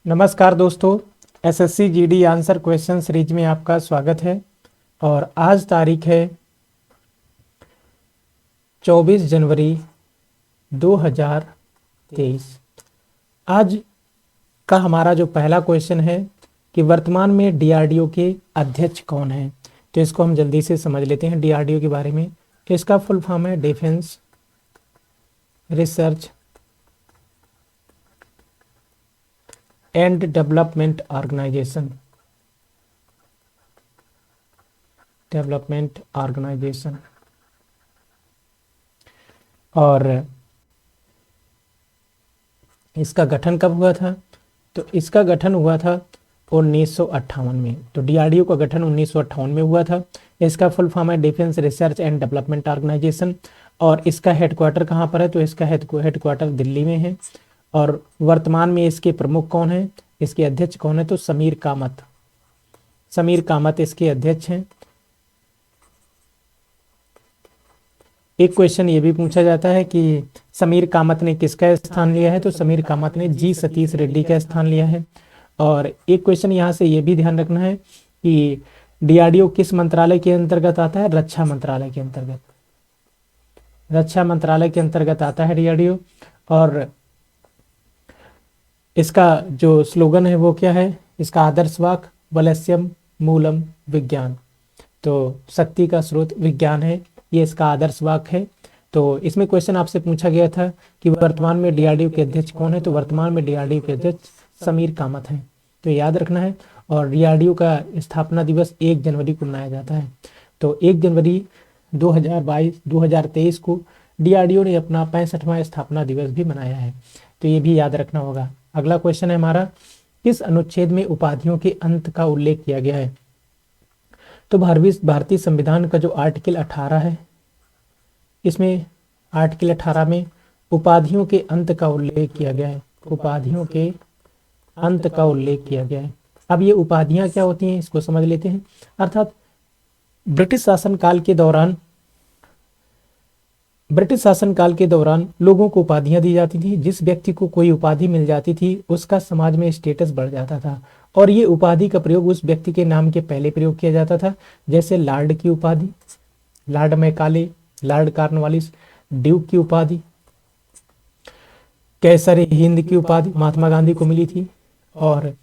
नमस्कार दोस्तों, SSC GD answer question series में आपका स्वागत है। और आज तारीख है 24 जनवरी 2023। आज का हमारा जो पहला क्वेश्चन है कि वर्तमान में डीआरडीओ के अध्यक्ष कौन हैं। तो इसको हम जल्दी से समझ लेते हैं डीआरडीओ के बारे में। इसका फुल फॉर्म है defence research and development organization. और इसका गठन कब हुआ था? तो इसका गठन हुआ था 1958 में। तो डीआरडीओ का गठन 1958 में हुआ था। इसका फुल फॉर्म है defence research and development organization. और इसका हेडक्वार्टर कहाँ पर है? तो इसका हेडक्वार्टर दिल्ली में है। और वर्तमान में इसके प्रमुख कौन है, इसके अध्यक्ष कौन है? तो समीर कामत इसके अध्यक्ष हैं। एक क्वेश्चन ये भी पूछा जाता है कि समीर कामत ने किसका स्थान लिया है? तो समीर कामत ने जी सतीश रेड्डी का स्थान लिया है। और एक क्वेश्चन यहाँ से ये भी ध्यान रखना है कि डीआरडीओ किस मंत्रालय के अंतर्गत आता है? रक्षा मंत्रालय के अंतर्गत आता है डीआरडीओ। और इसका जो स्लोगन है वो क्या है? इसका आदर्श वाक्य वलस्यम मूलम विज्ञान। तो शक्ति का स्रोत विज्ञान है, ये इसका आदर्श वाक्य है। तो इसमें क्वेश्चन आपसे पूछा गया था कि वर्तमान में डीआरडीओ के अध्यक्ष कौन है? तो वर्तमान में डीआरडीओ के अध्यक्ष समीर कामत हैं। तो याद रखना है। और डीआरडीओ का स्थापना दिवस 1 जनवरी को मनाया जाता है। तो 1 जनवरी 2023 को डीआरडीओ ने अपना 65वां स्थापना दिवस भी मनाया है। तो ये भी याद रखना होगा। अगला क्वेश्चन है हमारा, किस अनुच्छेद में उपाधियों के अंत का उल्लेख किया गया है? तो भारतीय संविधान का जो आर्टिकल 18 है, इसमें आर्टिकल 18 में उपाधियों के अंत का उल्लेख किया गया है। उपाधियों के अंत का उल्लेख किया गया है। अब ये उपाधियां क्या होती हैं, इसको समझ लेते हैं। अर्थात ब्रिटिश शासनकाल के दौरान लोगों को उपाधियां दी जाती थी। जिस व्यक्ति को कोई उपाधि मिल जाती थी उसका समाज में स्टेटस बढ़ जाता था। और ये उपाधि का प्रयोग उस व्यक्ति के नाम के पहले प्रयोग किया जाता था। जैसे लॉर्ड की उपाधि, Lord Macaulay, Lord Cornwallis, Duke की उपाधि, कैसर हिंद की उपाधि महात्मा गांधी को मिली थी। और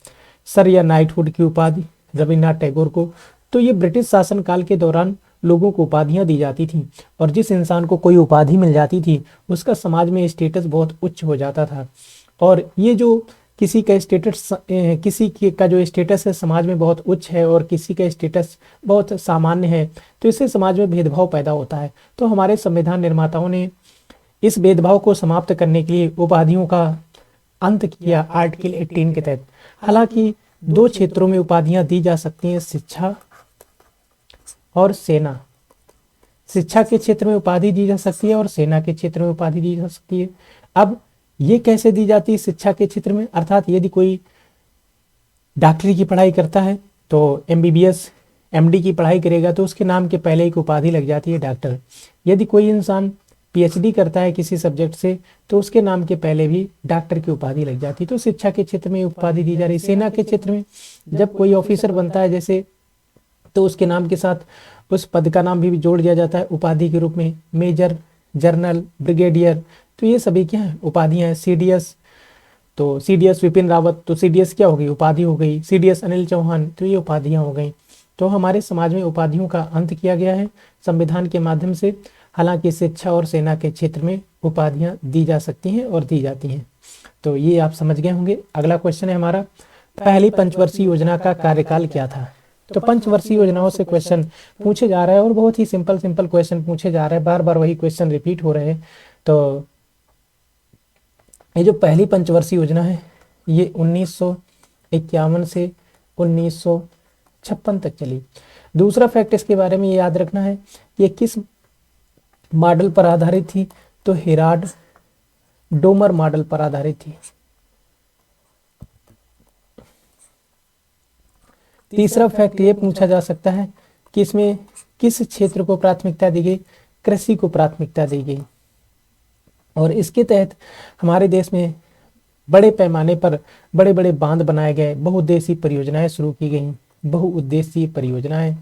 सर या नाइटहुड की उपाधि रविन्द्रनाथ टैगोर को। तो ये ब्रिटिश शासनकाल के दौरान लोगों को उपाधियां दी जाती थी। और जिस इंसान को कोई उपाधि मिल जाती थी उसका समाज में स्टेटस बहुत उच्च हो जाता था। और ये जो किसी का जो स्टेटस है समाज में बहुत उच्च है और किसी का स्टेटस बहुत सामान्य है, तो इससे समाज में भेदभाव पैदा होता है। तो हमारे संविधान निर्माताओं ने इस भेदभाव को समाप्त करने के लिए उपाधियों का अंत किया आर्टिकल 18 के तहत। हालांकि 2 क्षेत्रों में उपाधियां दी जा सकती हैं, शिक्षा और सेना। शिक्षा के क्षेत्र में उपाधि दी जा सकती है और सेना के क्षेत्र में उपाधि दी जा सकती है। अब ये कैसे दी जाती है शिक्षा के क्षेत्र में? अर्थात यदि कोई डॉक्टरी की पढ़ाई करता है तो एमबीबीएस एमडी की पढ़ाई करेगा तो उसके नाम के पहले एक उपाधि लग जाती है डॉक्टर। यदि कोई इंसान पीएचडी करता है किसी सब्जेक्ट से तो उसके नाम के पहले भी डॉक्टर की उपाधि लग जाती है। तो शिक्षा के क्षेत्र में उपाधि दी जा रही। सेना के क्षेत्र में जब कोई ऑफिसर बनता है जैसे, तो उसके नाम के साथ उस पद का नाम भी जोड़ दिया जाता है उपाधि के रूप में। मेजर, जनरल, ब्रिगेडियर, तो ये सभी क्या है? उपाधियां हैं। सीडीएस, तो सीडीएस विपिन रावत, तो सीडीएस क्या हो गई? उपाधि हो गई। सीडीएस अनिल चौहान, तो ये उपाधियां हो गई। तो हमारे समाज में उपाधियों का अंत किया गया है संविधान के माध्यम से। हालांकि शिक्षा और सेना के क्षेत्र में उपाधियां दी जा सकती हैं और दी जाती हैं। तो ये आप समझ गए होंगे। अगला क्वेश्चन है हमारा, पहली पंचवर्षीय योजना का कार्यकाल क्या था? तो पंचवर्षीय योजनाओं से क्वेश्चन पूछे जा रहे हैं और बहुत ही सिंपल क्वेश्चन पूछे जा रहे हैं। बार बार वही क्वेश्चन रिपीट हो रहे हैं। तो ये जो पहली पंचवर्षीय योजना है ये 1951 से 1956 तक चली। दूसरा फैक्ट इसके बारे में ये याद रखना है, ये किस मॉडल पर आधारित थी? तो हेराल्ड डोमर मॉडल पर आधारित थी। तीसरा फैक्ट ये पूछा जा सकता है कि इसमें किस क्षेत्र को प्राथमिकता दी गई? कृषि को प्राथमिकता दी गई। और इसके तहत हमारे देश में बड़े पैमाने पर बड़े बड़े बांध बनाए गए, बहुउद्देशीय परियोजनाएं शुरू की गई, बहुउद्देशीय परियोजनाएं।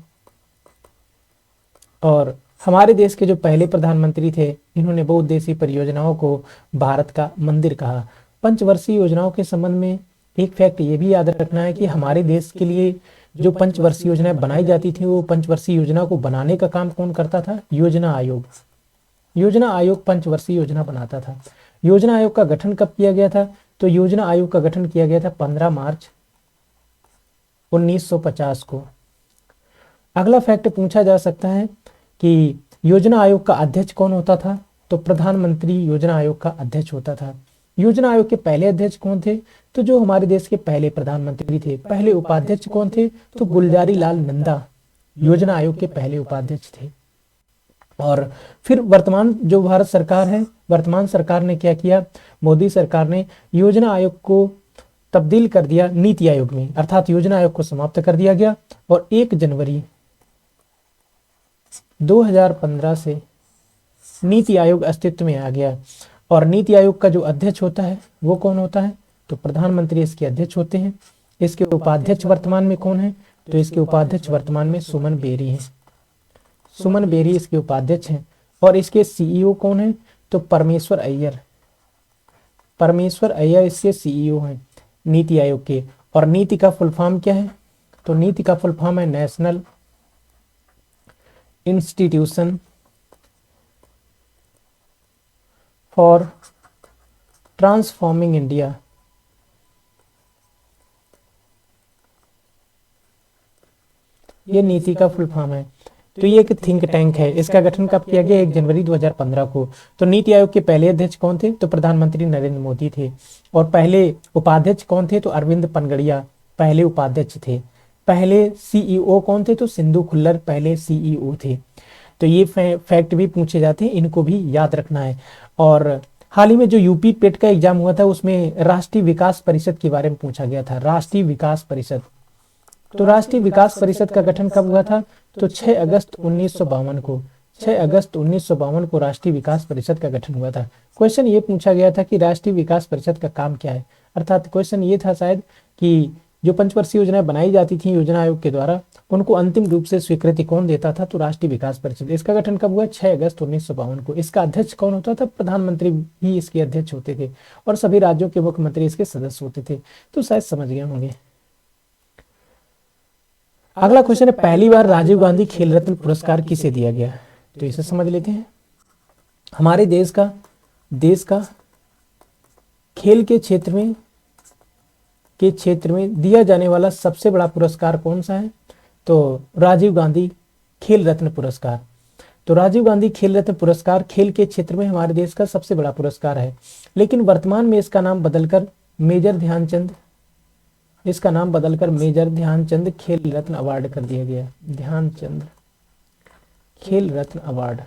और हमारे देश के जो पहले प्रधानमंत्री थे, इन्होंने बहुउद्देशीय परियोजनाओं को भारत का मंदिर कहा। पंचवर्षीय योजनाओं के संबंध में एक फैक्ट ये भी याद रखना है कि हमारे देश के लिए जो पंचवर्षीय योजनाएं बनाई जाती थी, वो पंचवर्षीय योजना को बनाने का काम कौन करता था? योजना आयोग। योजना आयोग पंचवर्षीय योजना बनाता था। योजना आयोग का गठन कब किया गया था? तो योजना आयोग का गठन किया गया था 15 मार्च 1950 को। अगला फैक्ट पूछा जा सकता है कि योजना आयोग का अध्यक्ष कौन होता था? तो प्रधानमंत्री योजना आयोग का अध्यक्ष होता था। योजना आयोग के पहले अध्यक्ष कौन थे? तो जो हमारे देश के पहले प्रधानमंत्री थे। पहले उपाध्यक्ष कौन थे? तो गुलजारी लाल नंदा योजना आयोग के पहले उपाध्यक्ष थे। और फिर वर्तमान जो भारत सरकार है, वर्तमान सरकार ने क्या किया? मोदी सरकार ने योजना आयोग को तब्दील कर दिया नीति आयोग में, अर्थात योजना आयोग को समाप्त कर दिया गया और 1 जनवरी 2015 से नीति आयोग अस्तित्व में आ गया। और नीति आयोग का जो अध्यक्ष होता है वो कौन होता है? तो प्रधानमंत्री इसके अध्यक्ष होते हैं। इसके उपाध्यक्ष वर्तमान में कौन है? तो इसके उपाध्यक्ष वर्तमान में सुमन बेरी हैं। सुमन बेरी इसके उपाध्यक्ष हैं। और इसके सीईओ कौन है? तो परमेश्वर अय्यर। परमेश्वर अय्यर इसके सीईओ हैं नीति आयोग के। और नीति का फुल फॉर्म क्या है? तो नीति का फुल फॉर्म है national institution for transforming India. ये नीति का फुल फॉर्म है। तो ये एक थिंक टैंक है। इसका गठन कब किया गया? 1 जनवरी 2015 को। तो नीति आयोग के पहले अध्यक्ष कौन थे? तो प्रधानमंत्री नरेंद्र मोदी थे। और पहले उपाध्यक्ष कौन थे? तो अरविंद पनगड़िया पहले उपाध्यक्ष थे। पहले सीईओ कौन थे? तो सिंधु खुल्लर पहले सीईओ थे। तो ये फैक्ट भी पूछे जाते हैं, इनको भी याद रखना है। और हाल ही में जो यूपी पेट का एग्जाम हुआ था, उसमें राष्ट्रीय विकास परिषद के बारे में पूछा गया था। राष्ट्रीय विकास परिषद। तो राष्ट्रीय विकास परिषद का गठन कब हुआ था? तो 6 अगस्त 1952 को। 6 अगस्त 1952 को राष्ट्रीय विकास परिषद का गठन हुआ था। क्वेश्चन ये पूछा गया था कि राष्ट्रीय विकास परिषद का काम क्या है, अर्थात क्वेश्चन ये था शायद कि जो पंचवर्षीय योजनाएं बनाई जाती थी योजना आयोग के द्वारा, उनको अंतिम रूप से स्वीकृति कौन देता था? तो राष्ट्रीय विकास परिषद। इसका गठन कब हुआ? 6 अगस्त 1952 को। इसका अध्यक्ष कौन होता था? प्रधानमंत्री ही इसके अध्यक्ष होते थे और सभी राज्यों के मुख्यमंत्री इसके सदस्य होते थे। तो शायद समझ गए होंगे। अगला क्वेश्चन है, पहली बार राजीव गांधी खेल रत्न पुरस्कार किसे दिया गया? तो इसे समझ लेते हैं। हमारे देश का खेल के क्षेत्र में दिया जाने वाला सबसे बड़ा पुरस्कार कौन सा है? तो राजीव गांधी खेल रत्न पुरस्कार। तो राजीव गांधी खेल रत्न पुरस्कार खेल के क्षेत्र में हमारे देश का सबसे बड़ा पुरस्कार है। लेकिन वर्तमान में इसका नाम बदलकर मेजर ध्यानचंद खेल रत्न अवार्ड कर दिया गया। ध्यानचंद खेल रत्न अवार्ड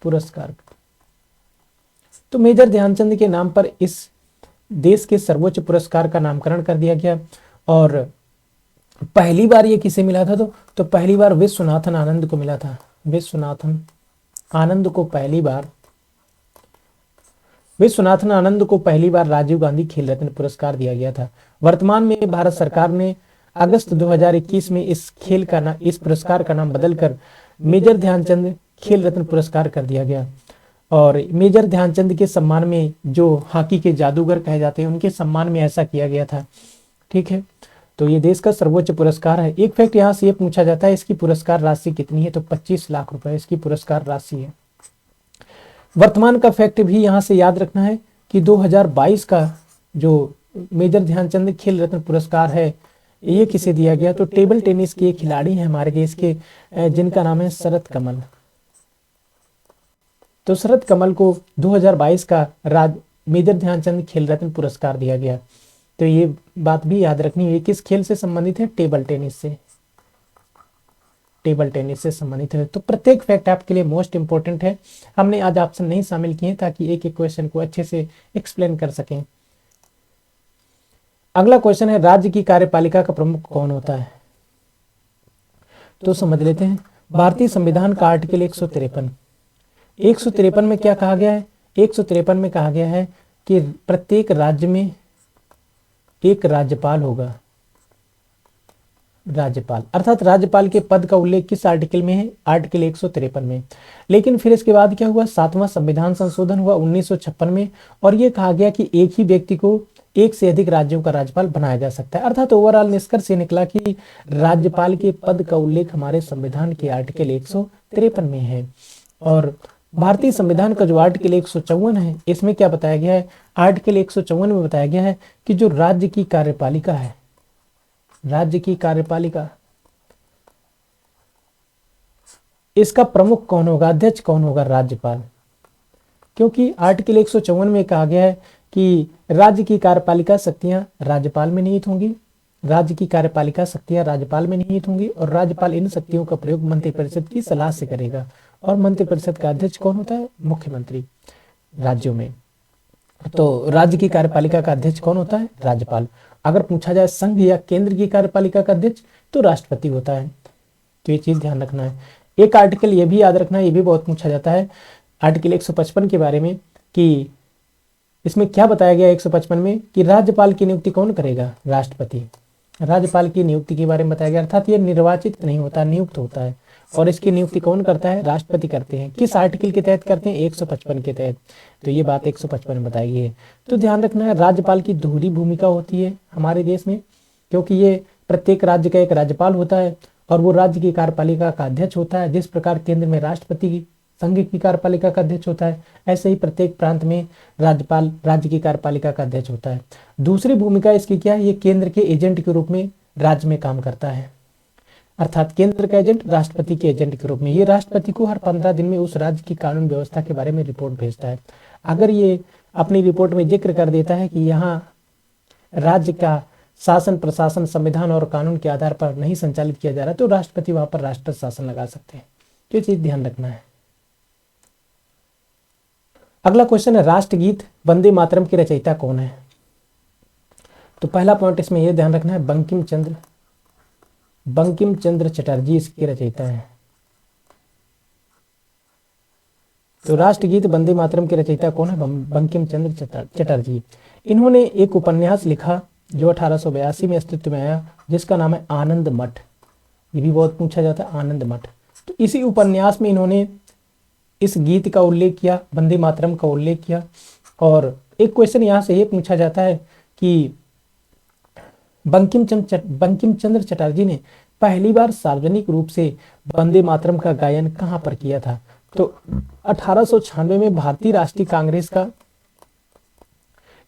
पुरस्कार। तो मेजर ध्यानचंद के नाम पर इस देश के सर्वोच्च पुरस्कार का नामकरण कर दिया गया। और पहली बार ये किसे मिला था? तो पहली बार विश्वनाथन आनंद को मिला था। विश्वनाथन आनंद को पहली बार राजीव गांधी खेल रत्न पुरस्कार दिया गया था। वर्तमान में भारत सरकार ने अगस्त 2021 में इस पुरस्कार का नाम बदलकर मेजर ध्यानचंद खेल रत्न पुरस्कार कर दिया गया। और मेजर ध्यानचंद के सम्मान में, जो हॉकी के जादूगर कहे जाते हैं, उनके सम्मान में ऐसा किया गया था। ठीक है, तो ये देश का सर्वोच्च पुरस्कार है। एक फैक्ट यहाँ से ये पूछा जाता है, इसकी पुरस्कार राशि कितनी है? तो 25 लाख रुपए इसकी पुरस्कार राशि है। वर्तमान का फैक्ट भी यहाँ से याद रखना है कि 2022 का जो मेजर ध्यानचंद खेल रत्न पुरस्कार है, ये किसे दिया गया? तो टेबल टेनिस के एक खिलाड़ी हैं हमारे देश के, जिनका नाम है शरत कमल। तो शरत कमल को 2022 का मेजर ध्यानचंद खेल रत्न पुरस्कार दिया गया। तो ये बात भी याद रखनी है, किस खेल से संबंधित है? टेबल टेनिस से संबंधित है। तो प्रत्येक फैक्ट आपके लिए मोस्ट इंपॉर्टेंट है। हमने आज ऑप्शन नहीं शामिल किए ताकि एक एक क्वेश्चन को अच्छे से एक्सप्लेन कर सकें। अगला क्वेश्चन है, राज्य की कार्यपालिका का प्रमुख कौन होता है? तो समझ लेते हैं। भारतीय संविधान का आर्टिकल 153 में क्या कहा गया है? 153 में कहा गया है कि प्रत्येक राज्य में एक राज्यपाल होगा। राज्यपाल अर्थात राज्यपाल के पद का उल्लेख किस आर्टिकल में है? आर्टिकल 153 में। लेकिन फिर इसके बाद क्या हुआ? 7वां संविधान संशोधन हुआ 1956 में, और ये कहा गया कि एक ही व्यक्ति को एक से अधिक राज्यों का राज्यपाल बनाया जा सकता है। अर्थात ओवरऑल निष्कर्ष ये निकला कि राज्यपाल के पद का उल्लेख हमारे संविधान के आर्टिकल 153 में है। और भारतीय संविधान का जो आर्टिकल 154 है, इसमें क्या बताया गया है? आर्टिकल 154 में बताया गया है कि जो राज्य की कार्यपालिका है, राज्य की कार्यपालिका, इसका प्रमुख कौन होगा? अध्यक्ष कौन होगा? राज्यपाल। क्योंकि आर्टिकल 154 में कहा गया है कि राज्य की कार्यपालिका शक्तियां राज्यपाल में निहित होंगी, राज्य की कार्यपालिका शक्तियां राज्यपाल में निहित होंगी, और राज्यपाल इन शक्तियों का प्रयोग मंत्रिपरिषद की सलाह से करेगा। और मंत्रिपरिषद का अध्यक्ष कौन होता है? मुख्यमंत्री राज्यों में। तो राज्य की कार्यपालिका का अध्यक्ष कौन होता है? राज्यपाल। अगर पूछा जाए संघ या केंद्र की कार्यपालिका का अध्यक्ष, तो राष्ट्रपति होता है। तो ये चीज ध्यान रखना है। एक आर्टिकल ये भी याद रखना है, ये भी बहुत पूछा जाता है आर्टिकल 155 के बारे में, कि इसमें क्या बताया गया 155 में कि राज्यपाल की नियुक्ति कौन करेगा? राष्ट्रपति। राज्यपाल की नियुक्ति के बारे में बताया गया, अर्थात ये निर्वाचित नहीं होता, नियुक्त होता है। और इसकी नियुक्ति कौन करता है? राष्ट्रपति करते हैं। किस आर्टिकल के तहत करते हैं? 155 के तहत। तो ये बात 155 में बताई गई है। तो ध्यान रखना है, राज्यपाल की दोहरी भूमिका होती है हमारे देश में, क्योंकि ये प्रत्येक राज्य का एक राज्यपाल होता है और वो राज्य की कार्यपालिका का अध्यक्ष होता है। जिस प्रकार केंद्र में राष्ट्रपति संघ की कार्यपालिका का अध्यक्ष होता है, ऐसे ही प्रत्येक प्रांत में राज्यपाल राज्य की कार्यपालिका का अध्यक्ष होता है। दूसरी भूमिका इसकी क्या है? ये केंद्र के एजेंट के रूप में राज्य में काम करता है, अर्थात केंद्र का एजेंट राष्ट्रपति के एजेंट के रूप में। ये राष्ट्रपति को हर 15 दिन में उस राज्य की कानून व्यवस्था के बारे में रिपोर्ट भेजता है। अगर ये अपनी रिपोर्ट में जिक्र कर देता है कि यहाँ राज्य का शासन प्रशासन संविधान और कानून के आधार पर नहीं संचालित किया जा रहा, तो राष्ट्रपति वहां पर राष्ट्र शासन लगा सकते हैं। तो ये चीज ध्यान रखना है। अगला क्वेश्चन है, राष्ट्रगीत वंदे मातरम की रचयिता कौन है? तो पहला पॉइंट इसमें यह ध्यान रखना है, बंकिम चंद्र चटर्जी इसके रचयिता है। तो राष्ट्रगीत वंदे मातरम के रचयिता कौन है? बंकिम चंद्र चटर्जी। इन्होंने एक उपन्यास लिखा जो 1882 में अस्तित्व में आया, जिसका नाम है आनंद मठ। ये भी बहुत पूछा जाता है, आनंद मठ। तो इसी उपन्यास में इन्होंने इस गीत का उल्लेख किया, वंदे मातरम का उल्लेख किया। और एक क्वेश्चन यहाँ से ये पूछा जाता है कि बंकिम चंद्र चटर्जी ने पहली बार सार्वजनिक रूप से वंदे मातरम का गायन कहाँ पर किया था? तो 1896 में भारतीय राष्ट्रीय कांग्रेस का,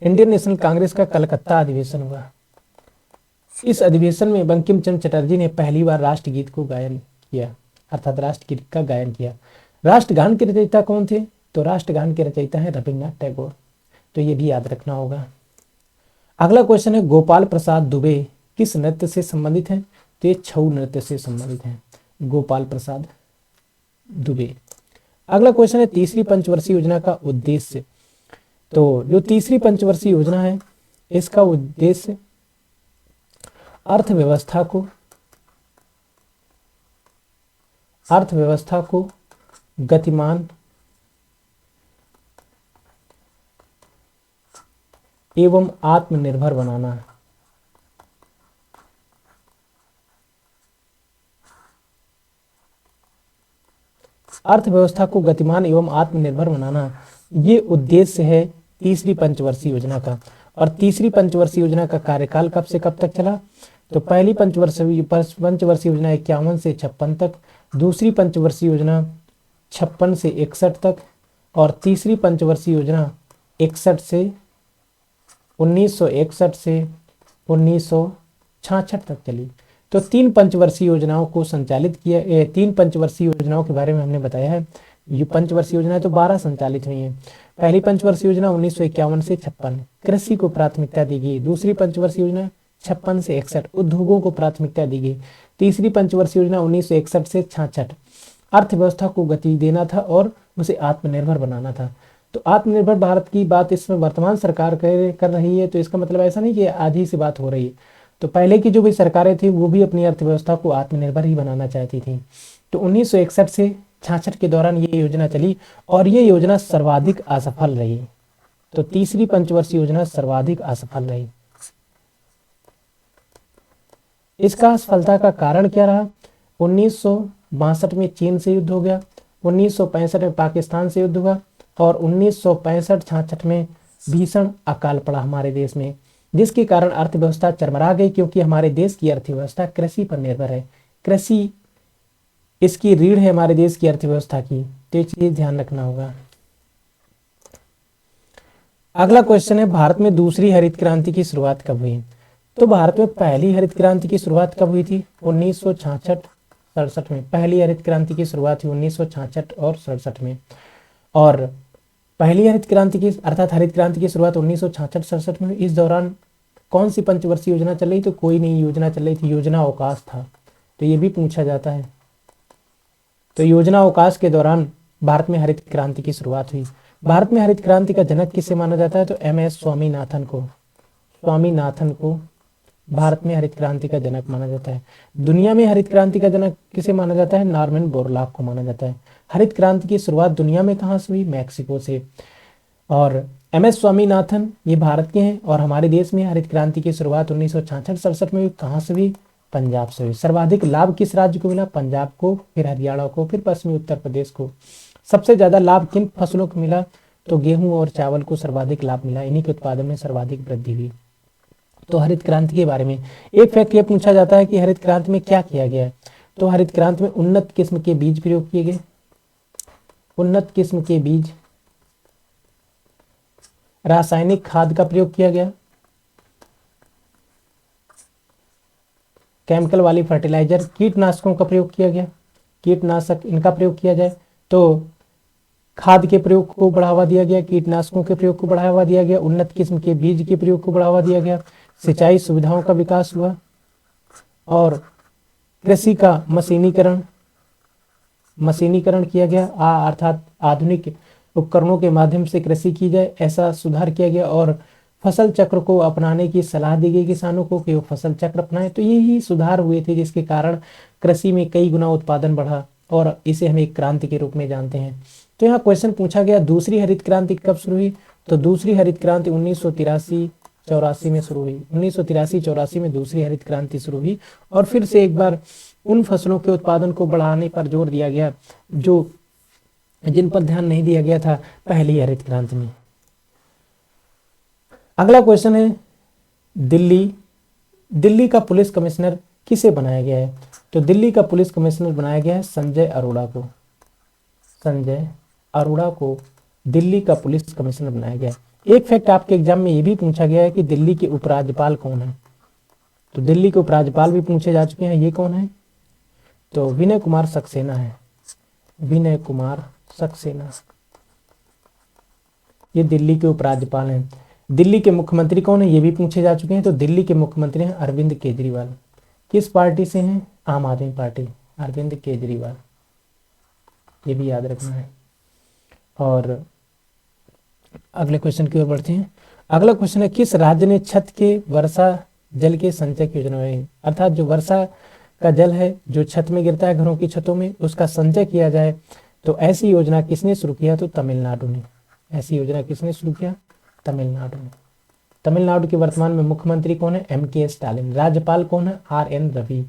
इंडियन नेशनल कांग्रेस का कलकत्ता अधिवेशन हुआ। इस अधिवेशन में बंकिम चंद्र चटर्जी ने पहली बार राष्ट्रगीत को गायन किया, अर्थात राष्ट्रगीत का गायन किया। राष्ट्रगान के रचयिता कौन थे? तो राष्ट्रगान के रचयिता है रविन्द्रनाथ टैगोर। तो ये भी याद रखना होगा। अगला क्वेश्चन है, गोपाल प्रसाद दुबे किस नृत्य से संबंधित हैं? तो ये छऊ नृत्य से संबंधित हैं, गोपाल प्रसाद दुबे। अगला क्वेश्चन है, तीसरी पंचवर्षीय योजना का उद्देश्य। तो जो तीसरी पंचवर्षीय योजना है, इसका उद्देश्य अर्थव्यवस्था को गतिमान एवं आत्मनिर्भर बनाना। अर्थव्यवस्था को गतिमान एवं आत्मनिर्भर बनाना, ये उद्देश्य है तीसरी पंचवर्षीय योजना का। और तीसरी पंचवर्षीय योजना का कार्यकाल कब से कब तक चला? तो पहली पंचवर्षीय योजना 51 से 56 तक, दूसरी पंचवर्षीय योजना 56 से 61 तक, और तीसरी पंचवर्षीय योजना 1961 से 1966 तक चली। तो तीन पंचवर्षीय योजनाओं को संचालित किया। तीन पंचवर्षीय योजनाओं के बारे में हमने बताया है। ये पंचवर्षीय योजनाएं तो 12 संचालित हुई हैं। पहली पंचवर्षीय योजना 1951 से 56 कृषि को प्राथमिकता दी गई। दूसरी पंचवर्षीय योजना 56 से 61 उद्योगों को प्राथमिकता दी गई। तीसरी पंचवर्षीय योजना 1961 से 66 अर्थव्यवस्था को गति देना था और उसे आत्मनिर्भर बनाना था। तो आत्मनिर्भर भारत की बात इसमें वर्तमान सरकार कर रही है। तो इसका मतलब ऐसा नहीं कि आधी सी बात हो रही है। तो पहले की जो भी सरकारें थी वो भी अपनी अर्थव्यवस्था को आत्मनिर्भर ही बनाना चाहती थी। तो 1961 से 66 के दौरान ये योजना चली और ये योजना सर्वाधिक असफल रही। तो तीसरी पंचवर्षीय योजना सर्वाधिक असफल रही। इसका असफलता का कारण क्या रहा? 1962 में चीन से युद्ध हो गया, 1965 में पाकिस्तान से युद्ध हुआ और 1965-66 में भीषण अकाल पड़ा हमारे देश में, जिसके कारण अर्थव्यवस्था चरमरा गई, क्योंकि हमारे देश की अर्थव्यवस्था कृषि पर निर्भर है। कृषि इसकी रीढ़ है हमारे देश की अर्थव्यवस्था की, तो ये चीज ध्यान रखना होगा। अगला क्वेश्चन है, भारत में दूसरी हरित क्रांति की शुरुआत कब हुई? तो भारत में पहली हरित क्रांति की शुरुआत कब हुई थी? 1966-67 में पहली हरित क्रांति की शुरुआत हुई 1966 और 67 में। और पहली हरित क्रांति की अर्थात हरित क्रांति की शुरुआत 1966-67 में हुई। इस दौरान कौन सी पंचवर्षीय योजना चल रही? तो कोई नई योजना चल रही थी, योजना अवकाश था। तो ये भी पूछा जाता है। तो योजना अवकाश के दौरान भारत में हरित क्रांति की शुरुआत हुई। भारत में हरित क्रांति का जनक किसे माना जाता है? तो एम.एस. स्वामीनाथन को भारत में हरित क्रांति का जनक माना जाता है। दुनिया में हरित क्रांति का जनक किसे माना जाता है? नॉर्मन बोरलॉग को माना जाता है। हरित क्रांति की शुरुआत दुनिया में कहाँ से हुई? मैक्सिको से। और एम.एस. स्वामीनाथन ये भारत के हैं और हमारे देश में हरित क्रांति की शुरुआत 1966-67 में कहाँ से हुई? पंजाब से हुई। सर्वाधिक लाभ किस राज्य को मिला? पंजाब को, फिर हरियाणा को, फिर पश्चिमी उत्तर प्रदेश को। सबसे ज्यादा लाभ किन फसलों को मिला? तो गेहूं और चावल को सर्वाधिक लाभ मिला, इन्हीं के उत्पादन में सर्वाधिक वृद्धि हुई। तो हरित क्रांति के बारे में एक फैक्ट ये पूछा जाता है कि हरित क्रांति में क्या किया गया है? तो हरित क्रांति में उन्नत किस्म के बीज प्रयोग किए गए, उन्नत किस्म के बीज, रासायनिक खाद का प्रयोग किया गया, केमिकल वाली फर्टिलाइजर, कीटनाशकों का प्रयोग किया गया, कीटनाशक इनका प्रयोग किया जाए तो खाद के प्रयोग को बढ़ावा दिया गया, कीटनाशकों के प्रयोग को बढ़ावा दिया गया, उन्नत किस्म के बीज के प्रयोग को बढ़ावा दिया गया, सिंचाई सुविधाओं का विकास हुआ और कृषि का मशीनीकरण किया गया, अर्थात आधुनिक उपकरणों के माध्यम से कृषि की जाए, ऐसा सुधार किया गया। और फसल चक्र को अपनाने की सलाह दी गई किसानों को कि वो फसल चक्र अपनाएं। तो यही सुधार हुए थे जिसके कारण कृषि में कई गुना उत्पादन बढ़ा और इसे हम एक क्रांति के रूप में जानते हैं। तो यहाँ क्वेश्चन पूछा गया दूसरी हरित क्रांति कब शुरू हुई? तो दूसरी हरित क्रांति 1983-84 में शुरू हुई। 1983-84 में दूसरी हरित क्रांति शुरू हुई और फिर से एक बार उन फसलों के उत्पादन को बढ़ाने पर जोर दिया गया जिन पर ध्यान नहीं दिया गया था पहली हरित क्रांति में। अगला क्वेश्चन है, दिल्ली का पुलिस कमिश्नर किसे बनाया गया है? तो दिल्ली का पुलिस कमिश्नर बनाया गया है संजय अरोड़ा को दिल्ली का पुलिस कमिश्नर बनाया गया है। एक फैक्ट आपके एग्जाम में ये भी पूछा गया है कि दिल्ली के उपराज्यपाल कौन है? तो दिल्ली के उपराज्यपाल भी पूछे जा चुके हैं, ये कौन है? तो विनय कुमार सक्सेना है, विनय कुमार सक्सेना, ये दिल्ली के उपराज्यपाल हैं। दिल्ली के मुख्यमंत्री कौन है? ये भी पूछे जा चुके हैं। तो दिल्ली के मुख्यमंत्री हैं अरविंद केजरीवाल। किस पार्टी से हैं? आम आदमी पार्टी, अरविंद केजरीवाल, ये भी याद रखना है। और अगले क्वेश्चन की ओर बढ़ते हैं। अगला क्वेश्चन है, किस राज्य ने छत के वर्षा जल के संचय की योजना बनाई? अर्थात जो वर्षा का जल है जो छत में गिरता है घरों की छतों में, उसका संचय किया जाए, तो ऐसी योजना किसने शुरू किया? तो तमिलनाडु ने। ऐसी योजना किसने शुरू किया? तमिलनाडु ने। तमिलनाडु के वर्तमान में मुख्यमंत्री कौन है? M.K. स्टालिन। राज्यपाल कौन है? R.N. रवि।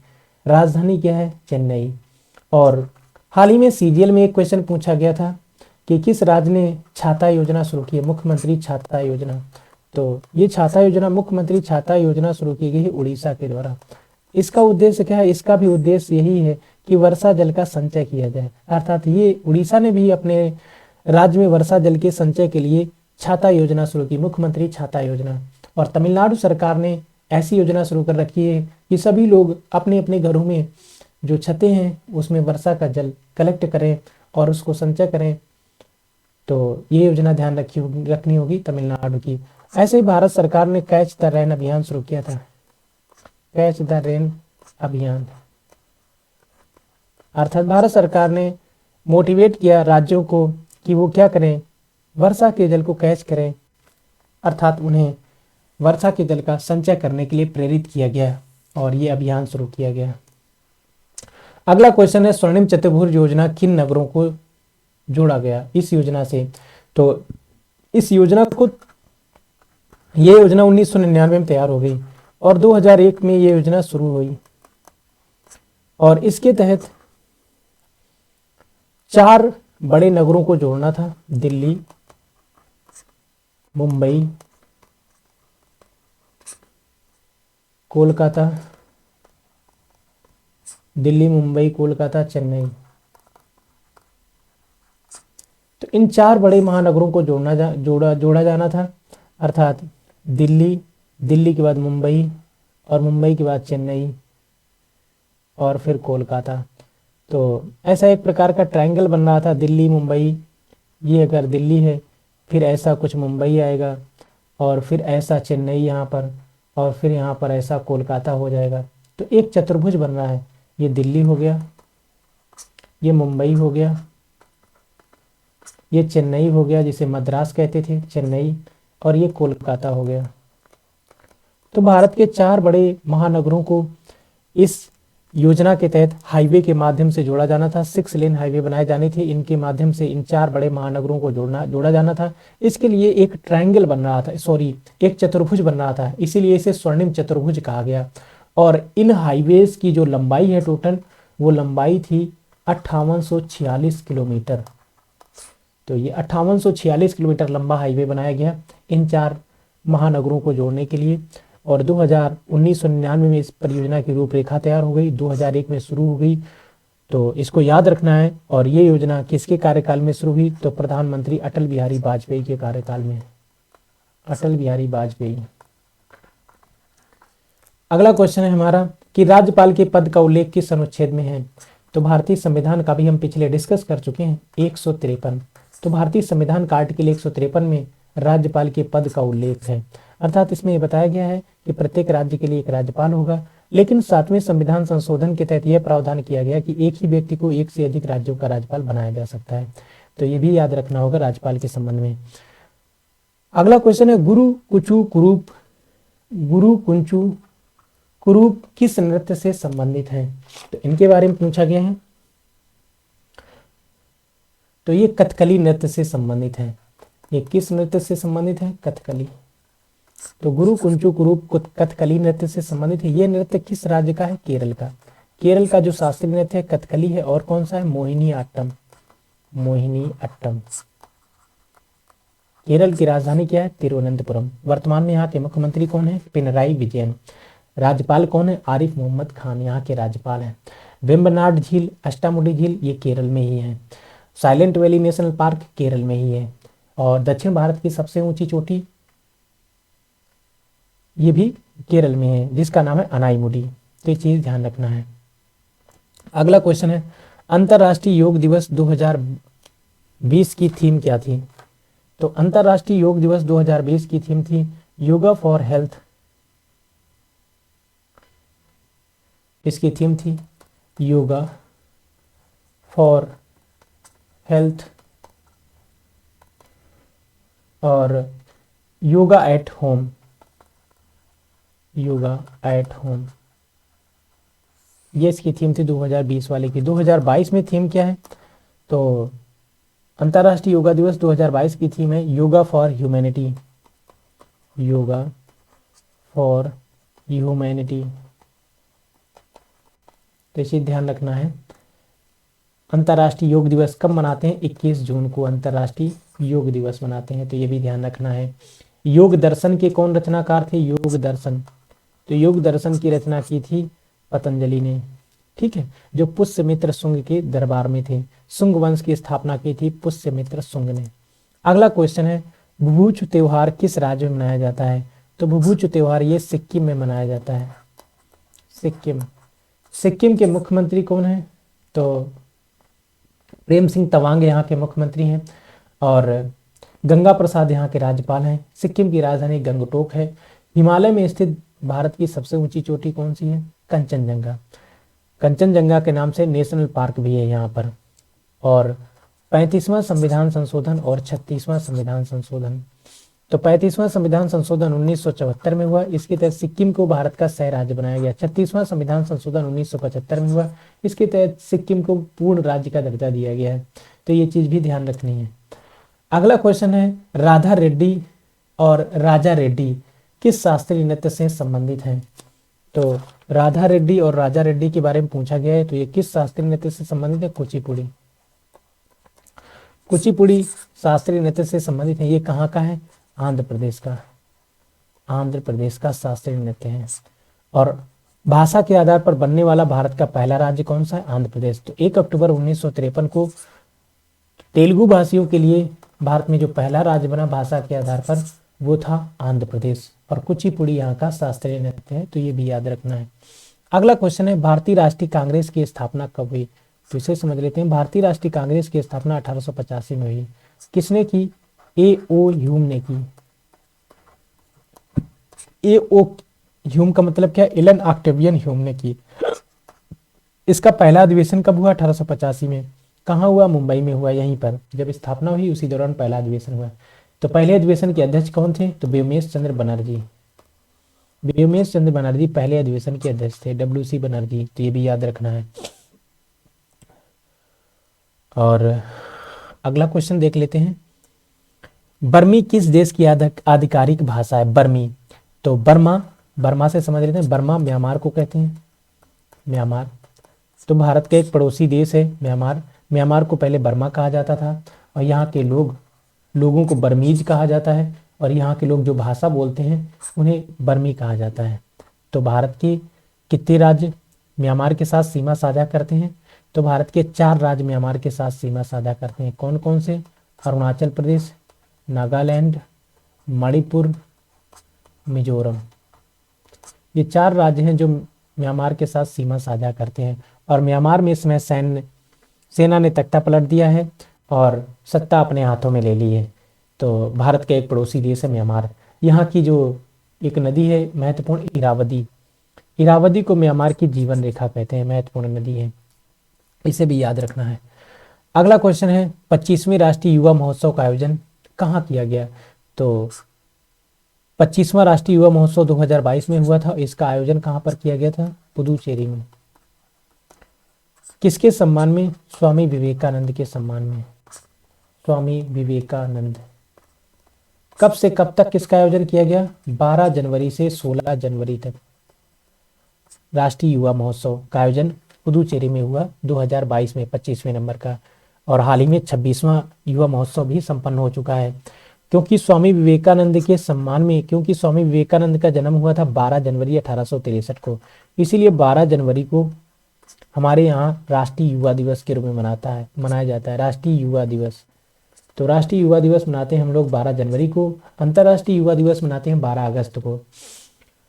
राजधानी क्या है? चेन्नई। और हाल ही में CGL में एक क्वेश्चन पूछा गया था कि किस राज्य ने छाता योजना शुरू की है? मुख्यमंत्री छाता योजना। तो ये छाता योजना, मुख्यमंत्री छाता योजना शुरू की गई है उड़ीसा के द्वारा। इसका उद्देश्य क्या है? इसका भी उद्देश्य यही है कि वर्षा जल का संचय किया जाए। अर्थात ये उड़ीसा ने भी अपने राज्य में वर्षा जल के संचय के लिए छाता योजना शुरू की, मुख्यमंत्री छाता योजना। और तमिलनाडु सरकार ने ऐसी योजना शुरू कर रखी है कि सभी लोग अपने अपने घरों में जो छतें हैं उसमें वर्षा का जल कलेक्ट करें और उसको संचय करें। तो ये योजना ध्यान रखनी होगी तमिलनाडु की। ऐसे ही भारत सरकार ने कैच द रेन अभियान शुरू किया था। कैच द रेन अभियान अर्थात भारत सरकार ने मोटिवेट किया राज्यों को कि वो क्या करें, वर्षा के जल को कैच करें, अर्थात उन्हें वर्षा के जल का संचय करने के लिए प्रेरित किया गया और ये अभियान शुरू किया गया। अगला क्वेश्चन है स्वर्णिम चतुर्भुज योजना किन नगरों को जोड़ा गया इस योजना से। तो इस योजना को, ये योजना 1999 में तैयार हो गई और 2001 में ये योजना शुरू हुई और इसके तहत 4 बड़े नगरों को जोड़ना था, दिल्ली, मुंबई, कोलकाता, दिल्ली, मुंबई, कोलकाता, चेन्नई। तो इन 4 बड़े महानगरों को जोड़ा जाना था, अर्थात दिल्ली, दिल्ली के बाद मुंबई और मुंबई के बाद चेन्नई और फिर कोलकाता। तो ऐसा एक प्रकार का ट्रायंगल बन रहा था, दिल्ली मुंबई, ये अगर दिल्ली है फिर ऐसा कुछ मुंबई आएगा और फिर ऐसा चेन्नई यहाँ पर और फिर यहाँ पर ऐसा कोलकाता हो जाएगा। तो एक चतुर्भुज बन रहा है, ये दिल्ली हो गया, ये मुंबई हो गया, ये चेन्नई हो गया जिसे मद्रास कहते थे, चेन्नई, और ये कोलकाता हो गया। तो भारत के 4 बड़े महानगरों को इस योजना के तहत हाईवे के माध्यम से जोड़ा जाना था, 6 लेन हाईवे बनाए जाने थे, इनके माध्यम से इन 4 बड़े महानगरों को जोड़ा जाना था। इसके लिए एक ट्रायंगल बन रहा था, सॉरी एक चतुर्भुज बन रहा था, इसीलिए इसे स्वर्णिम चतुर्भुज कहा गया। और इन हाईवेज की जो लंबाई है टोटल, वो लंबाई थी 5846 किलोमीटर। तो ये 5846 किलोमीटर लंबा हाईवे बनाया गया इन 4 महानगरों को जोड़ने के लिए। और 1999 में इस परियोजना की रूपरेखा तैयार हो गई, 2001 में शुरू हो गई। तो इसको याद रखना है। और ये योजना किसके कार्यकाल में शुरू हुई? तो प्रधानमंत्री अटल बिहारी वाजपेयी के कार्यकाल में, अटल बिहारी वाजपेयी। अगला क्वेश्चन है हमारा कि राज्यपाल के पद का उल्लेख किस अनुच्छेद में है? तो भारतीय संविधान का भी हम पिछले डिस्कस कर चुके हैं, 153। तो भारतीय संविधान का आर्टिकल 153 में राज्यपाल के पद का उल्लेख है, अर्थात इसमें यह बताया गया है कि प्रत्येक राज्य के लिए एक राज्यपाल होगा। लेकिन 7वें संविधान संशोधन के तहत यह प्रावधान किया गया कि एक ही व्यक्ति को एक से अधिक राज्यों का राज्यपाल बनाया जा सकता है। तो ये भी याद रखना होगा राज्यपाल के संबंध में। अगला क्वेश्चन है गुरु कुचु कुरूप, गुरु कुंचु कुरूप किस नृत्य से संबंधित है? तो इनके बारे में पूछा गया है। तो ये कथकली नृत्य से संबंधित है। ये किस नृत्य से संबंधित है? कथकली। तो गुरु कुंचु कुरूप कथकली नृत्य से संबंधित है। ये नृत्य किस राज्य का है? केरल का। केरल का जो शास्त्रीय नृत्य है कथकली है। और कौन सा है? मोहिनी अट्टम। मोहिनी अट्टम। केरल की राजधानी क्या है? तिरुवनंतपुरम। वर्तमान में यहाँ के मुख्यमंत्री कौन है? पिनराई विजयन। राज्यपाल कौन है? आरिफ मोहम्मद खान यहाँ के राज्यपाल हैं। वेम्बनाड झील, अष्टामुडी झील, ये केरल में ही है। Silent valley national park Kerala में ही है। और दक्षिण भारत की सबसे ऊंची चोटी ये भी केरल में है, जिसका नाम है अनाईमुडी। तो ये चीज ध्यान रखना है। अगला क्वेश्चन है अंतर्राष्ट्रीय योग दिवस 2020 की थीम क्या थी? तो अंतर्राष्ट्रीय योग दिवस 2020 की थीम थी योगा फॉर हेल्थ। इसकी थीम थी योगा फॉर हेल्थ और yoga at home. Yoga at home, ये इसकी थीम थी 2020 वाले की। 2022 में थीम क्या है? तो अंतर्राष्ट्रीय योगा दिवस 2022 की थीम है yoga for humanity. Yoga for humanity. तो इसे ध्यान रखना है। अंतर्राष्ट्रीय योग दिवस कब मनाते हैं? 21 जून को अंतर्राष्ट्रीय योग दिवस मनाते हैं। तो ये भी ध्यान रखना है। योग दर्शन के कौन रचनाकार थे? योग दर्शन। तो योग दर्शन की रचना की थी पतंजलि ने, ठीक है, जो पुष्यमित्र शुंग के दरबार में थे। शुंग वंश की स्थापना की थी पुष्यमित्र शुंग ने। अगला क्वेश्चन है भुभुचु त्योहार किस राज्य में मनाया जाता है? तो भुभुचु त्योहार ये सिक्किम में मनाया जाता है। सिक्किम। सिक्किम के मुख्यमंत्री कौन है? तो प्रेम सिंह तवांग यहाँ के मुख्यमंत्री हैं और गंगा प्रसाद यहाँ के राज्यपाल हैं। सिक्किम की राजधानी गंगटोक है। हिमालय में स्थित भारत की सबसे ऊंची चोटी कौन सी है? कंचनजंगा। कंचनजंगा के नाम से नेशनल पार्क भी है यहाँ पर। और 35वां संविधान संशोधन और 36वां संविधान संशोधन। तो 35वां संविधान संशोधन 1974 में हुआ, इसके तहत सिक्किम को भारत का सह राज्य बनाया गया। 36वां संविधान संशोधन 1975 में हुआ, इसके तहत सिक्किम को पूर्ण राज्य का दर्जा दिया गया है। तो ये चीज भी ध्यान रखनी है। अगला क्वेश्चन है, राधा रेड्डी और राजा रेड्डी किस शास्त्रीय नृत्य से संबंधित हैं? तो राधा रेड्डी और राजा रेड्डी के बारे में पूछा गया है, तो ये किस शास्त्रीय नृत्य से संबंधित है? कुचिपुड़ी। कुचिपुड़ी शास्त्रीय नृत्य से संबंधित है। ये कहाँ का है? आंध्र प्रदेश का। आंध्र प्रदेश का शास्त्रीय नृत्य है। और भाषा के आधार पर बनने वाला भारत का पहला राज्य कौन सा है? आंध्र प्रदेश। तो 1 अक्टूबर 1953 को तेलुगु भाषियों के लिए भारत में जो पहला राज्य बना भाषा के आधार पर, वो था आंध्र प्रदेश। और कुचिपुड़ी यहाँ का शास्त्रीय नृत्य है, तो ये भी याद रखना है। अगला क्वेश्चन है, भारतीय राष्ट्रीय कांग्रेस की स्थापना कब हुई? तो इसे समझ लेते हैं। भारतीय राष्ट्रीय कांग्रेस की स्थापना 1885 में हुई। किसने की? A.O. ह्यूम ने की। A.O. ह्यूम का मतलब क्या है? एलन ऑक्टेवियन ह्यूम ने की। इसका पहला अधिवेशन कब हुआ? 1885 में। कहाँ हुआ? मुंबई में हुआ। यहीं पर जब स्थापना हुई उसी दौरान पहला अधिवेशन हुआ। तो पहले अधिवेशन के अध्यक्ष कौन थे? तो व्योमेश चंद्र बनर्जी। व्योमेश चंद्र बनर्जी पहले अधिवेशन के अध्यक्ष थे, WC बनर्जी। तो ये भी याद रखना है। और अगला क्वेश्चन देख लेते हैं, बर्मी किस देश की आधिकारिक भाषा है? बर्मी। तो बर्मा से समझ लेते हैं। बर्मा म्यांमार को कहते हैं। म्यांमार तो भारत का एक पड़ोसी देश है म्यांमार। म्यांमार को पहले बर्मा कहा जाता था, और यहाँ के लोगों को बर्मीज कहा जाता है, और यहाँ के लोग जो भाषा बोलते हैं उन्हें बर्मी कहा जाता है। तो भारत के कितने राज्य म्यांमार के साथ सीमा साझा करते हैं? तो भारत के 4 राज्य म्यांमार के साथ सीमा साझा करते हैं। कौन कौन से? अरुणाचल प्रदेश, नागालैंड, मणिपुर, मिजोरम। ये 4 राज्य हैं जो म्यांमार के साथ सीमा साझा करते हैं। और म्यांमार में इसमें सेना ने तख्ता पलट दिया है और सत्ता अपने हाथों में ले ली है। तो भारत का एक पड़ोसी देश है म्यांमार। यहाँ की जो एक नदी है महत्वपूर्ण, इरावदी। इरावदी को म्यांमार की जीवन रेखा कहते हैं, महत्वपूर्ण नदी है, इसे भी याद रखना है। अगला क्वेश्चन है, 25वें राष्ट्रीय युवा महोत्सव का आयोजन कहाँ किया गया? तो 25वां राष्ट्रीय युवा महोत्सव 2022 में हुआ था। इसका आयोजन कहाँ पर किया गया था? पुदुचेरी में। किसके सम्मान में? स्वामी विवेकानंद के सम्मान में। स्वामी विवेकानंद। कब से कब तक किसका आयोजन किया गया? 12 जनवरी से 16 जनवरी तक राष्ट्रीय युवा महोत्सव का आयोजन पुदुचेरी में हुआ 2022 में, 25वें नंबर का। और हाल ही में 26वां युवा महोत्सव भी संपन्न हो चुका है। क्योंकि स्वामी विवेकानंद के सम्मान में, क्योंकि स्वामी विवेकानंद का जन्म हुआ था 12 जनवरी 1863 को, इसीलिए 12 जनवरी को हमारे यहाँ राष्ट्रीय युवा दिवस के रूप में मनाया जाता है, राष्ट्रीय युवा दिवस। तो राष्ट्रीय युवा दिवस मनाते हैं हम लोग 12 जनवरी को, अंतर्राष्ट्रीय युवा दिवस मनाते हैं 12 अगस्त को।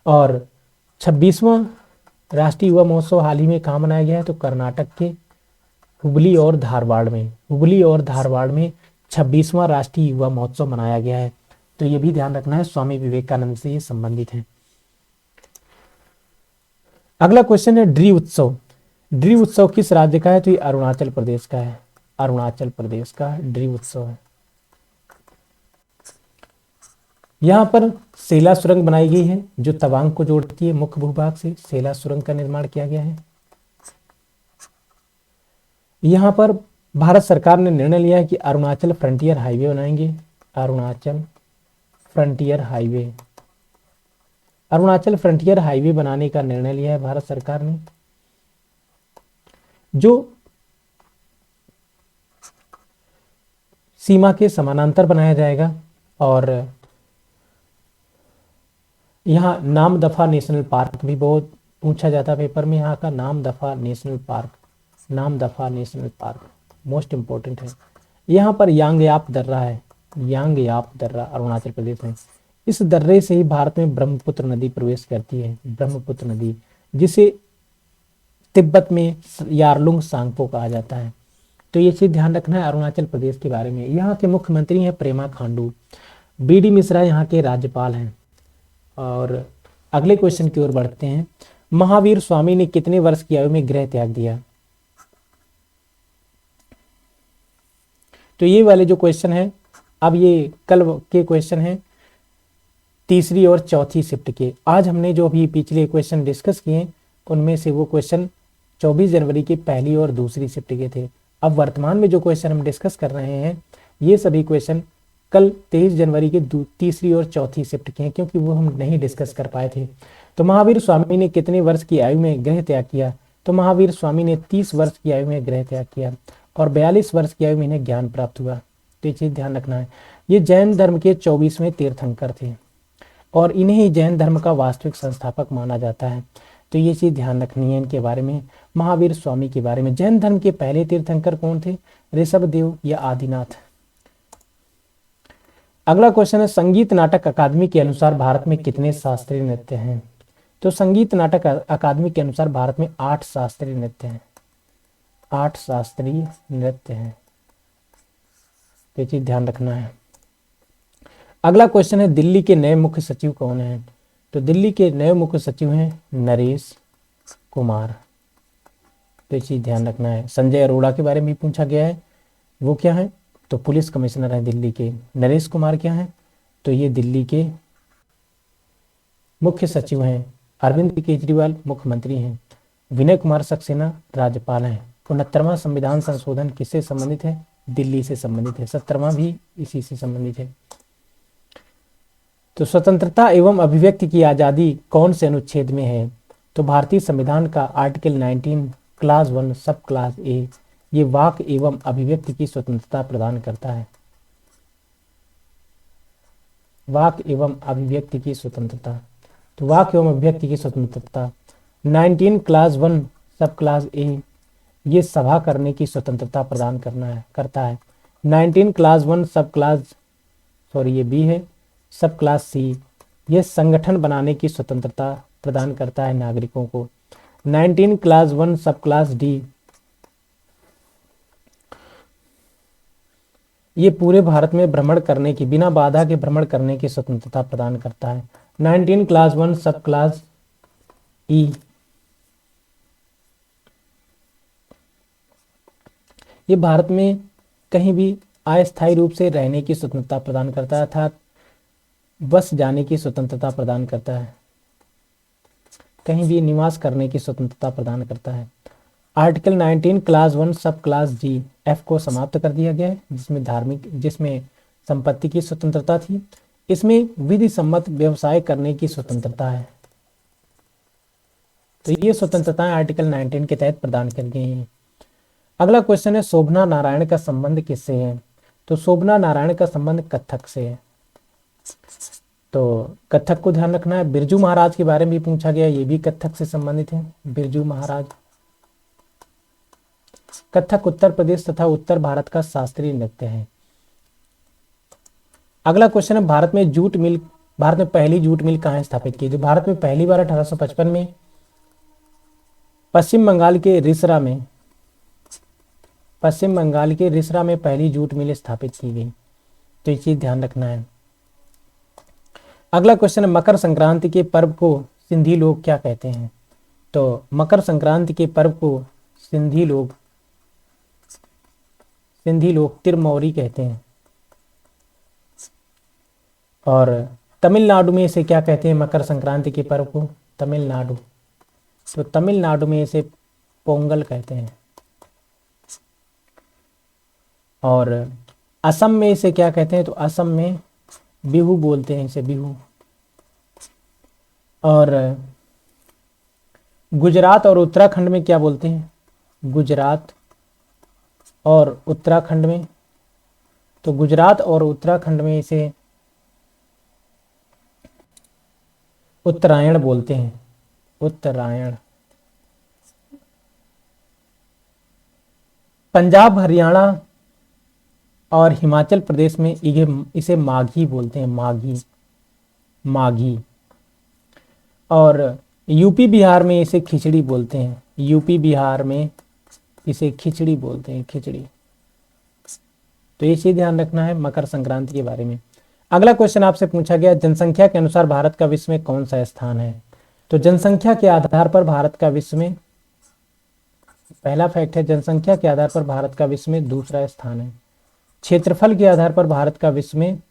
और 26वां राष्ट्रीय युवा महोत्सव हाल ही में कहाँ मनाया गया है? तो कर्नाटक के हुबली और धारवाड़ में 26वां राष्ट्रीय युवा महोत्सव मनाया गया है। तो ये भी ध्यान रखना है, स्वामी विवेकानंद से ये संबंधित है। अगला क्वेश्चन है, ड्री उत्सव। ड्री उत्सव किस राज्य का है? तो ये अरुणाचल प्रदेश का है। अरुणाचल प्रदेश का ड्री उत्सव है। यहाँ पर सेला सुरंग बनाई गई है जो तवांग को जोड़ती है मुख्य भूभाग से। सेला सुरंग का निर्माण किया गया है। यहाँ पर भारत सरकार ने निर्णय लिया है कि अरुणाचल फ्रंटियर हाईवे बनाएंगे। Arunachal frontier highway, Arunachal frontier highway बनाने का निर्णय लिया है भारत सरकार ने, जो सीमा के समानांतर बनाया जाएगा। और यहाँ नाम दफा नेशनल पार्क भी बहुत पूछा जाता है पेपर में। यहाँ का नाम दफा नेशनल पार्क मोस्ट इंपॉर्टेंट है। यहाँ पर यांगयाप दर्रा है, यांगयाप दर्रा अरुणाचल प्रदेश में। इस दर्रे से ही भारत में ब्रह्मपुत्र नदी प्रवेश करती है, ब्रह्मपुत्र नदी, जिसे तिब्बत में यारलुंग सांगपो कहा जाता है। तो ये चीज ध्यान रखना है अरुणाचल प्रदेश के बारे में। यहाँ के मुख्यमंत्री हैं प्रेमा खांडू। BD मिश्रा यहाँ के राज्यपाल हैं। और अगले क्वेश्चन की ओर बढ़ते हैं, महावीर स्वामी ने कितने वर्ष की आयु में गृह त्याग दिया? तो ये वाले जो क्वेश्चन है, अब ये कल के क्वेश्चन है, तीसरी और चौथी शिफ्ट के। आज हमने जो अभी पिछले क्वेश्चन डिस्कस किए उनमें से वो क्वेश्चन 24 जनवरी की पहली और दूसरी शिफ्ट के थे। अब वर्तमान में जो क्वेश्चन हम डिस्कस कर रहे हैं ये सभी क्वेश्चन कल 23 जनवरी की तीसरी और चौथी शिफ्ट के हैं, क्योंकि वो हम नहीं डिस्कस कर पाए थे। तो महावीर स्वामी ने कितने वर्ष की आयु में गृह त्याग किया? तो महावीर स्वामी ने 30 वर्ष की आयु में गृह त्याग किया और 42 वर्ष की आयु में इन्हें ज्ञान प्राप्त हुआ। तो ये चीज ध्यान रखना है। ये जैन धर्म के 24वें तीर्थंकर थे और इन्हें ही जैन धर्म का वास्तविक संस्थापक माना जाता है। तो ये चीज ध्यान रखनी है इनके बारे में, महावीर स्वामी के बारे में। जैन धर्म के पहले तीर्थंकर कौन थे? ऋषभदेव या आदिनाथ? अगला क्वेश्चन है, संगीत नाटक अकादमी के अनुसार भारत में कितने शास्त्रीय नृत्य हैं? तो संगीत नाटक अकादमी के अनुसार भारत में 8 शास्त्रीय नृत्य हैं। 8 शास्त्रीय नृत्य हैं, ये चीज ध्यान रखना है। अगला क्वेश्चन है, दिल्ली के नए मुख्य सचिव कौन हैं? तो दिल्ली के नए मुख्य सचिव हैं नरेश कुमार। तो ये चीज ध्यान रखना है। संजय अरोड़ा के बारे में पूछा गया है, वो क्या है? तो पुलिस कमिश्नर है दिल्ली के। नरेश कुमार क्या है? तो ये दिल्ली के मुख्य सचिव हैं। अरविंद केजरीवाल मुख्यमंत्री हैं। विनय कुमार सक्सेना राज्यपाल हैं। 69वां संविधान संशोधन किससे संबंधित है? दिल्ली से संबंधित है। 70वां भी इसी से संबंधित है। तो स्वतंत्रता एवं अभिव्यक्ति की आजादी कौन से अनुच्छेद में है? तो भारतीय संविधान का आर्टिकल 19 क्लास 1 सब क्लास ए ये वाक एवं अभिव्यक्ति की स्वतंत्रता प्रदान करता है। वाक एवं अभिव्यक्ति की स्वतंत्रता, तो वाक एवं अभिव्यक्ति की स्वतंत्रता 19 क्लास 1 सब क्लास ए ये सभा करने की स्वतंत्रता प्रदान करता है। 19 क्लास 1 सब क्लास ये बी है, सब क्लास सी ये संगठन बनाने की स्वतंत्रता प्रदान करता है नागरिकों को। 19 क्लास 1 सब क्लास डी ये पूरे भारत में भ्रमण करने की, बिना बाधा के भ्रमण करने की स्वतंत्रता प्रदान करता है। 19 क्लास 1 सब क्लास ई ये भारत में कहीं भी अस्थायी रूप से रहने की स्वतंत्रता प्रदान करता है, अर्थात बस जाने की स्वतंत्रता प्रदान करता है, कहीं भी निवास करने की स्वतंत्रता प्रदान करता है। आर्टिकल 19 क्लास 1 सब क्लास जी एफ को समाप्त कर दिया गया है, जिसमें संपत्ति की स्वतंत्रता थी। इसमें विधि सम्मत व्यवसाय करने की स्वतंत्रता है। तो ये स्वतंत्रताएं आर्टिकल 19 के तहत प्रदान कर गई हैं। अगला क्वेश्चन है, शोभना नारायण का संबंध किससे है? तो शोभना नारायण का संबंध कथक से है। तो कथक को ध्यान रखना है। बिरजू महाराज के बारे में भी पूछा गया, ये भी कथक से संबंधित है। बिरजू महाराज कथक उत्तर प्रदेश तथा उत्तर भारत का शास्त्रीय नृत्य है। अगला क्वेश्चन है, भारत में पहली जूट मिल कहाँ स्थापित की? जो भारत में पहली बार 1855 में पश्चिम बंगाल के रिसरा में पहली जूट मिल स्थापित की गई। तो ये चीज ध्यान रखना है। अगला क्वेश्चन है, मकर संक्रांति के पर्व को सिंधी लोग क्या कहते हैं? तो मकर संक्रांति के पर्व को सिंधी लोग तिरमौरी कहते हैं। और तमिलनाडु में इसे क्या कहते हैं? मकर संक्रांति के पर्व को तमिलनाडु में इसे पोंगल कहते हैं। और असम में इसे क्या कहते हैं? तो असम में बिहू बोलते हैं, इसे बिहू। और गुजरात और उत्तराखंड में क्या बोलते हैं? गुजरात और उत्तराखंड में, तो गुजरात और उत्तराखंड में इसे उत्तरायण बोलते हैं, उत्तरायण। पंजाब, हरियाणा और हिमाचल प्रदेश में इसे माघी बोलते हैं, माघी। और यूपी बिहार में इसे खिचड़ी बोलते हैं, यूपी बिहार में इसे खिचड़ी बोलते हैं, खिचड़ी। तो ये चीज ध्यान रखना है मकर संक्रांति के बारे में। अगला क्वेश्चन आपसे पूछा गया, जनसंख्या के अनुसार भारत का विश्व में कौन सा स्थान है? तो जनसंख्या के आधार पर भारत का विश्व में, पहला फैक्ट है, जनसंख्या के आधार पर भारत का विश्व में दूसरा स्थान है। क्षेत्रफल के आधार पर भारत का विश्व में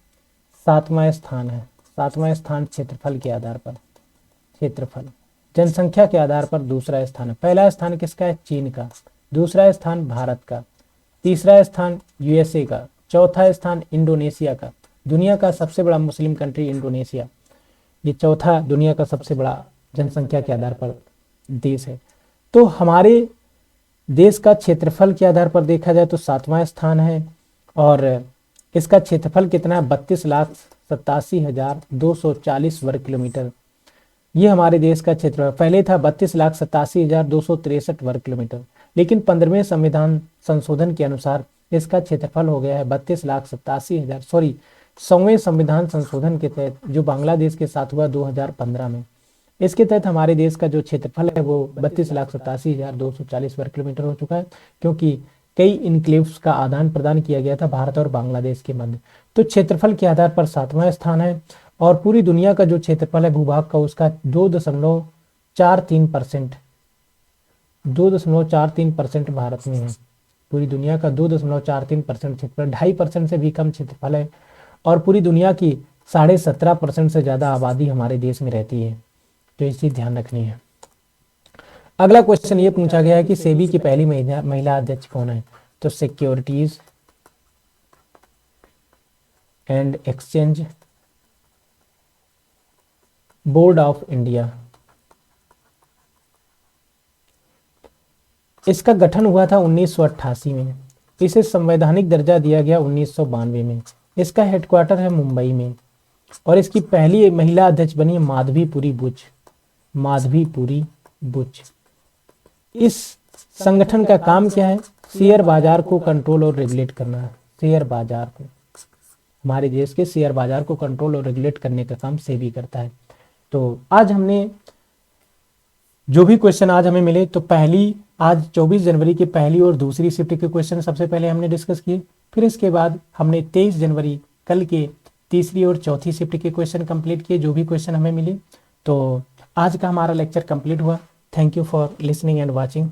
7वां स्थान है, 7वां स्थान क्षेत्रफल के आधार पर, क्षेत्रफल। जनसंख्या के आधार पर दूसरा स्थान है। पहला स्थान किसका है? चीन का। दूसरा स्थान भारत का। तीसरा स्थान यूएसए का। चौथा स्थान इंडोनेशिया का। दुनिया का सबसे बड़ा मुस्लिम कंट्री इंडोनेशिया, ये चौथा दुनिया का सबसे बड़ा जनसंख्या के आधार पर देश है। तो हमारे देश का क्षेत्रफल के आधार पर देखा जाए तो 7वां स्थान है और इसका क्षेत्रफल कितना है? 32,87,240 वर्ग किलोमीटर। ये हमारे देश का क्षेत्र है। पहले था 32,87,263 वर्ग किलोमीटर, लेकिन 15वें संविधान संशोधन के अनुसार इसका क्षेत्रफल हो गया है 32,87,000 सॉरी 100वें संविधान संशोधन के तहत जो बांग्लादेश के साथ हुआ 2015 में, इसके तहत हमारे देश का जो क्षेत्रफल है वो 32,87,240 वर्ग किलोमीटर हो चुका है, क्योंकि कई इनक्लेव्स का आदान प्रदान किया गया था भारत और बांग्लादेश के मध्य। तो क्षेत्रफल के आधार पर 7वां स्थान है और पूरी दुनिया का जो क्षेत्रफल है भूभाग का उसका 2.43%, 2.43% भारत में है। पूरी दुनिया का 2.43% क्षेत्रफल, 2.5% से भी कम क्षेत्रफल है और पूरी दुनिया की 17.5% से ज्यादा आबादी हमारे देश में रहती है। तो इस चीज ध्यान रखनी है। अगला क्वेश्चन ये पूछा गया है कि सेबी की पहली महिला अध्यक्ष कौन है? तो securities and exchange board of India, इसका गठन हुआ था 1988 में। इसे संवैधानिक दर्जा दिया गया 1992 में। इसका हेडक्वार्टर है मुंबई में और इसकी पहली महिला अध्यक्ष बनी माधवीपुरी बुच, माधवीपुरी बुच। इस संगठन का काम क्या है? शेयर बाजार को कंट्रोल और रेगुलेट करना। शेयर बाजार को, हमारे देश के शेयर बाजार को कंट्रोल और रेगुलेट करने का काम सेबी करता है। तो आज हमने जो भी क्वेश्चन आज हमें मिले, तो आज 24 जनवरी की पहली और दूसरी शिफ्ट के क्वेश्चन सबसे पहले हमने डिस्कस किए। फिर इसके बाद हमने 23 जनवरी कल के तीसरी और चौथी शिफ्ट के क्वेश्चन कंप्लीट किए, जो भी क्वेश्चन हमें मिले। तो आज का हमारा लेक्चर कंप्लीट हुआ। Thank you for listening and watching.